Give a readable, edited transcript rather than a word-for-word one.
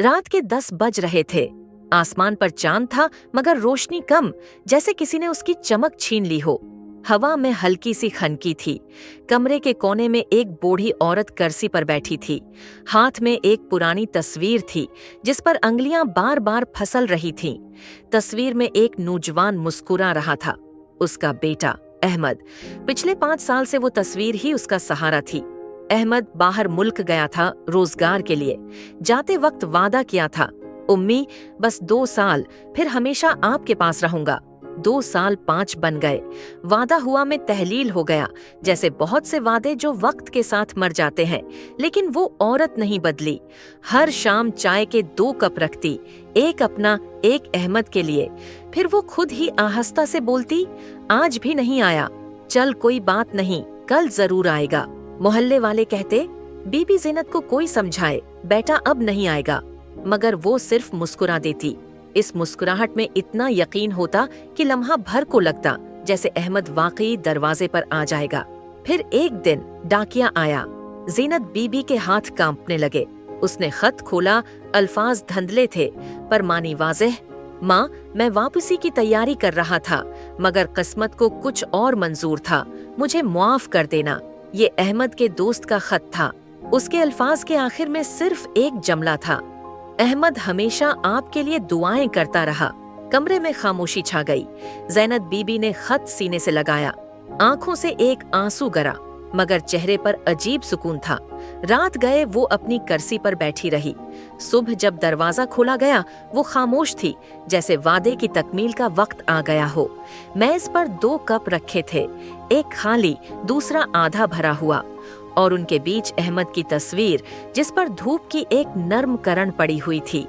रात के 10 बज रहे थे। आसमान पर चांद था मगर रोशनी कम, जैसे किसी ने उसकी चमक छीन ली हो। हवा में हल्की सी खनकी थी। कमरे के कोने में एक बूढ़ी औरत कुर्सी पर बैठी थी। हाथ में एक पुरानी तस्वीर थी जिस पर अंगुलियां बार बार फंसल रही थीं। तस्वीर में एक नौजवान मुस्कुरा रहा था, उसका बेटा अहमद। पिछले 5 साल से वो तस्वीर ही उसका सहारा थी। अहमद बाहर मुल्क गया था रोजगार के लिए। जाते वक्त वादा किया था, उम्मी बस 2 साल, फिर हमेशा आपके पास रहूंगा। 2 साल 5 बन गए। वादा हुआ में तहलील हो गया, जैसे बहुत से वादे जो वक्त के साथ मर जाते हैं। लेकिन वो औरत नहीं बदली। हर शाम चाय के 2 कप रखती, एक अपना एक अहमद के लिए। फिर वो खुद ही आहिस्ता से बोलती, आज भी नहीं आया, चल कोई बात नहीं, कल जरूर आएगा। मोहल्ले वाले कहते, बीबी ज़ीनत को कोई समझाए, बेटा अब नहीं आएगा, मगर वो सिर्फ मुस्कुरा देती। इस मुस्कुराहट में इतना यकीन होता कि लम्हा भर को लगता जैसे अहमद वाकई दरवाजे पर आ जाएगा। फिर एक दिन डाकिया आया। ज़ीनत बीबी के हाथ कांपने लगे। उसने खत खोला, अल्फाज धंधले थे पर मानी वाज़ेह, माँ मैं वापसी की तैयारी कर रहा था मगर किस्मत को कुछ और मंजूर था, मुझे मुआफ कर देना। ये अहमद के दोस्त का खत था। उसके अल्फाज के आखिर में सिर्फ एक जुमला था, अहमद हमेशा आपके लिए दुआएं करता रहा। कमरे में खामोशी छा गई। ज़ैनब बीबी ने खत सीने से लगाया। आंखों से एक आंसू गरा मगर चेहरे पर अजीब सुकून था। रात गए वो अपनी कुर्सी पर बैठी रही। सुबह जब दरवाजा खोला गया वो खामोश थी, जैसे वादे की तकमील का वक्त आ गया हो। मेज पर 2 कप रखे थे, एक खाली, दूसरा आधा भरा हुआ, और उनके बीच अहमद की तस्वीर जिस पर धूप की एक नर्म किरण पड़ी हुई थी।